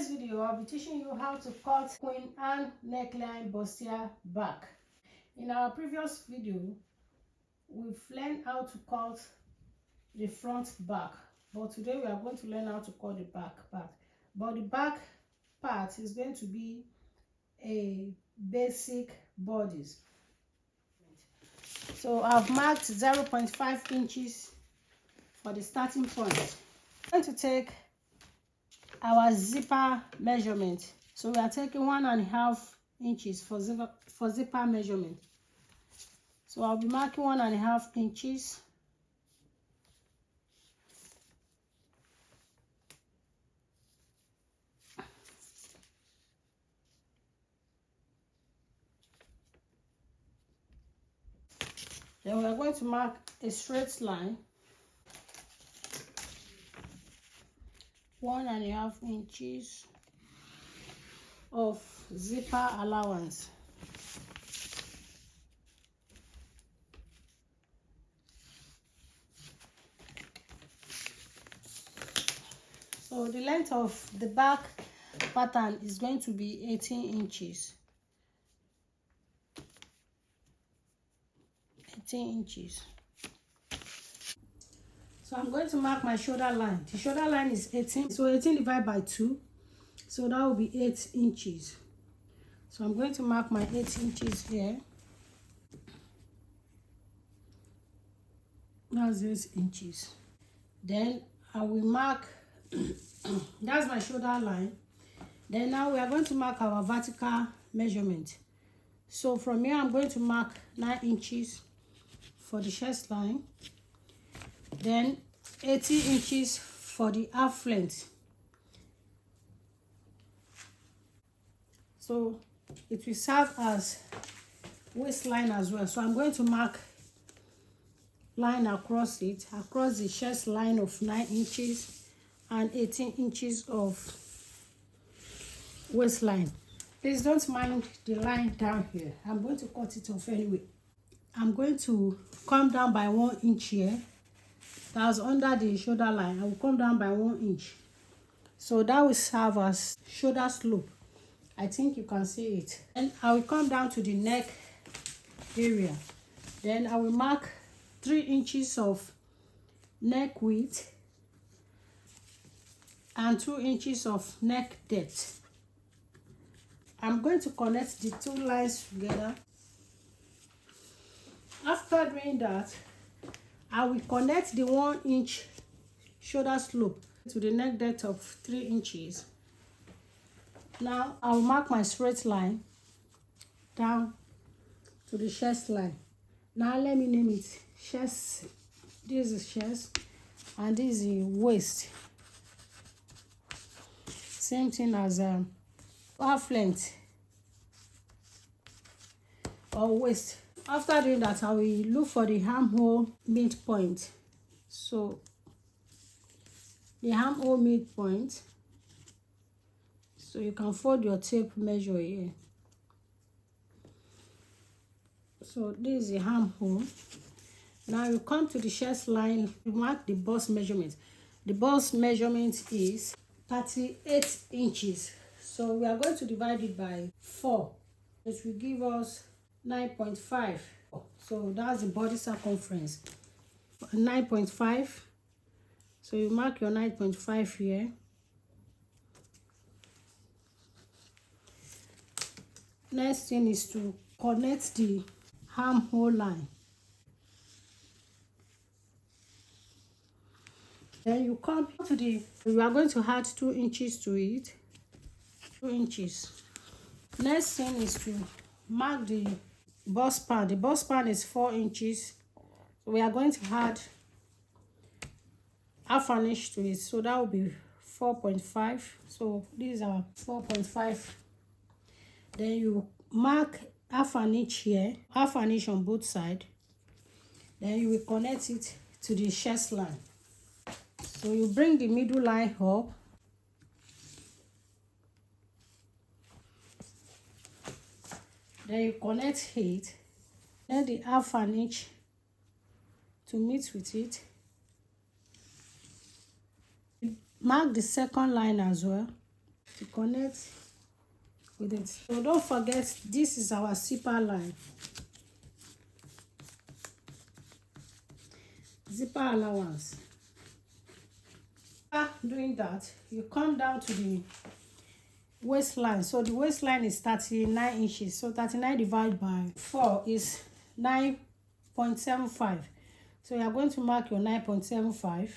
today's video, I'll be teaching you how to cut Queen Anne neckline bustier back. In our previous video, we've learned how to cut the front back, but today we are going to learn how to cut the back part. But the back part is going to be a basic bodice. So I've marked 0.5 inches for the starting point. I'm going to take our zipper measurement. So we are taking 1.5 inches for zipper measurement. So I'll be marking 1.5 inches. Then we are going to mark a straight line, 1.5 inches of zipper allowance. So the length of the back pattern is going to be 18 inches. 18 inches. So I'm going to mark my shoulder line. The shoulder line is 18. So 18 divided by 2. So that will be 8 inches. So I'm going to mark my 8 inches here. That's 8 inches. Then I will mark, that's my shoulder line. Then now we are going to mark our vertical measurement. So from here I'm going to mark 9 inches for the chest line. Then 80 inches for the half length. So it will serve as waistline as well. So I'm going to mark line across it, across the chest line of 9 inches and 18 inches of waistline. Please don't mind the line down here. I'm going to cut it off anyway. I'm going to come down by 1 inch here. That's under the shoulder line. I will come down by 1 inch. So that will serve as shoulder slope. I think you can see it. And I will come down to the neck area. Then I will mark 3 inches of neck width and 2 inches of neck depth. I'm going to connect the two lines together. After doing that, I will connect the 1 inch shoulder slope to the neck depth of 3 inches. Now I will mark my straight line down to the chest line. Now let me name it chest. This is chest and this is the waist. Same thing as half length or waist. After doing that, I will look for the armhole midpoint. So the armhole midpoint. So you can fold your tape measure here. So this is the armhole. Now you come to the chest line, you mark the bust measurement. The bust measurement is 38 inches. So we are going to divide it by 4. It will give us 9.5. So that's the body circumference. 9.5. So you mark your 9.5 here. Next thing is to connect the armhole line. Then you come to you are going to add 2 inches to it. 2 inches. Next thing is to mark the bust span. The bust span is 4 inches. So we are going to add half an inch to it. So that will be 4.5. So these are 4.5. Then you mark half an inch here, half an inch on both sides. Then you will connect it to the chest line. So you bring the middle line up. Then you connect it. Then the half an inch to meet with it. Mark the second line as well. to connect with it. So don't forget, this is our zipper line. Zipper allowance. After doing that, you come down to the waistline. So the waistline is 39 inches. So 39 divided by 4 is 9.75. So you are going to mark your 9.75.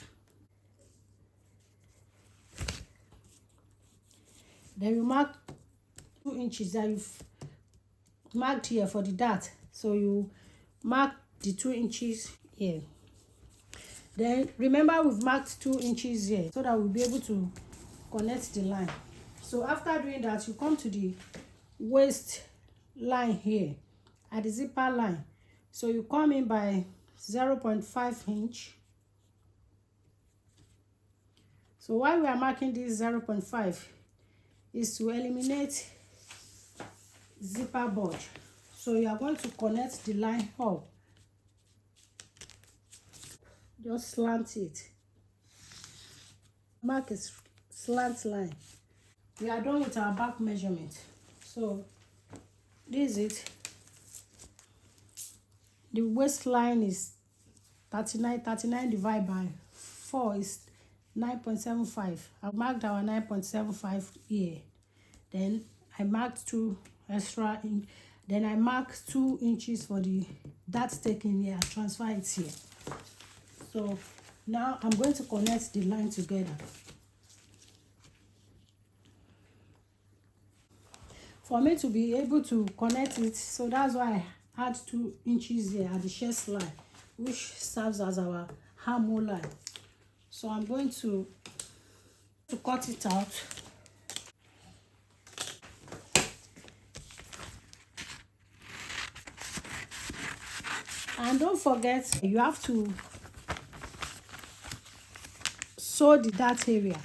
Then you mark 2 inches that you've marked here for the dart. So you mark the 2 inches here. Then remember, we've marked 2 inches here so that we'll be able to connect the line. So after doing that, you come to the waist line here at the zipper line. So you come in by 0.5 inch. So why we are marking this 0.5 is to eliminate zipper bulge. So you are going to connect the line up. Just slant it. Mark a slant line. We are done with our back measurement. So this is it. The waistline is 39. 39 divided by 4 is 9.75. I marked our 9.75 here. Then I marked 2 extra in. Then I marked 2 inches for the dart taken here. I transfer it here. So now I'm going to connect the line together. For me to be able to connect it, so that's why I add 2 inches here at the chest line, which serves as our armhole line. So I'm going to cut it out. And don't forget, you have to sew the dart area.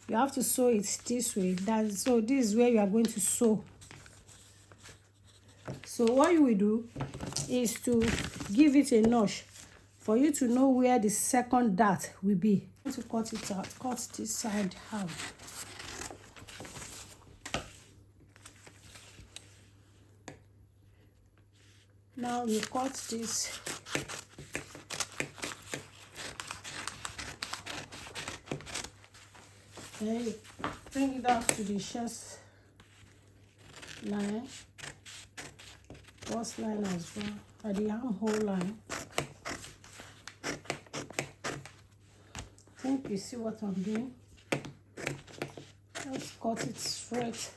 You have to sew it this way. So this is where you are going to sew. So what you will do is to give it a notch for you to know where the second dart will be. I'm going to cut it out. Cut this side out. Now you cut this. Then you bring it down to the chest line, waistline as well, at the armhole line. I think you see what I'm doing. Just cut it straight.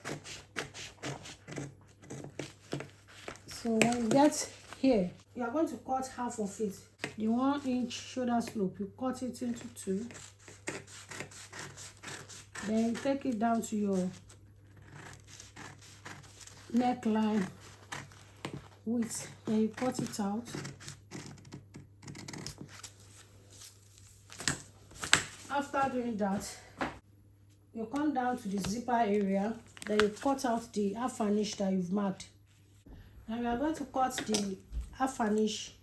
So when you get here, you are going to cut half of it. The 1 inch shoulder slope, you cut it into 2. Then take it down to your neckline width. Then you cut it out. After doing that, you come down to the zipper area. Then you cut out the half finish that you've marked. Now we are going to cut the half finish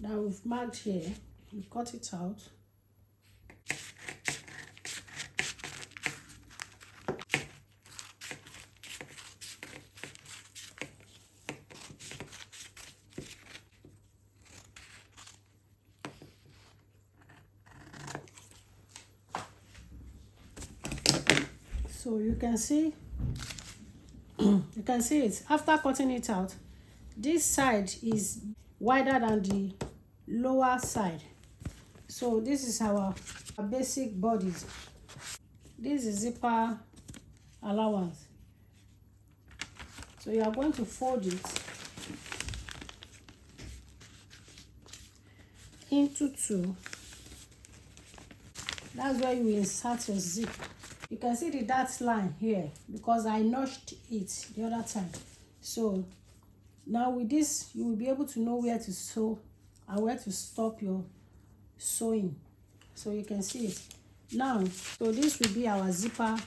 that we've marked here. You cut it out. So you can see it. After cutting it out, this side is wider than the lower side. So this is our basic bodies. This is zipper allowance. So you are going to fold it into 2. That's where you insert your zip. You can see the dart line here because I notched it the other time. So now with this, you will be able to know where to sew and where to stop your sewing. So you can see it. Now, so this will be our zipper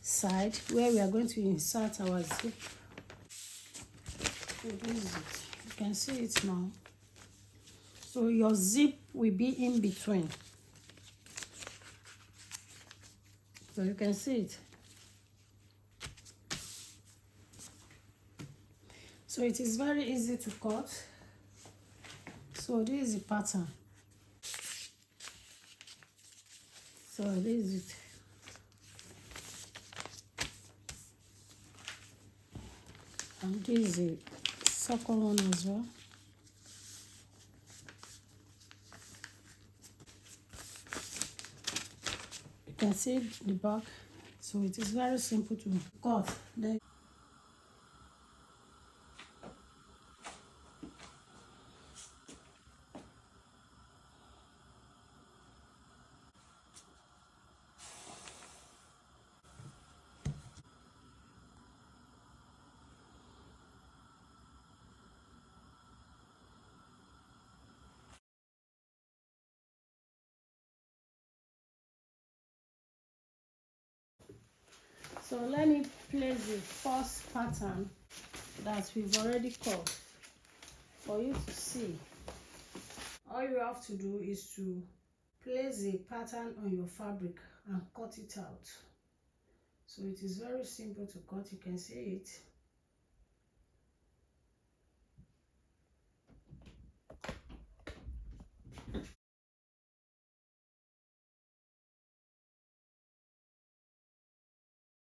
side where we are going to insert our zip. So this is it. You can see it now. So your zip will be in between. So you can see it. So it is very easy to cut. So this is the pattern. So this is it. And this is the second one as well. You can see the back. So it is very simple to cut. Then so let me place the first pattern that we've already cut for you to see. All you have to do is to place the pattern on your fabric and cut it out. So it is very simple to cut. You can see it.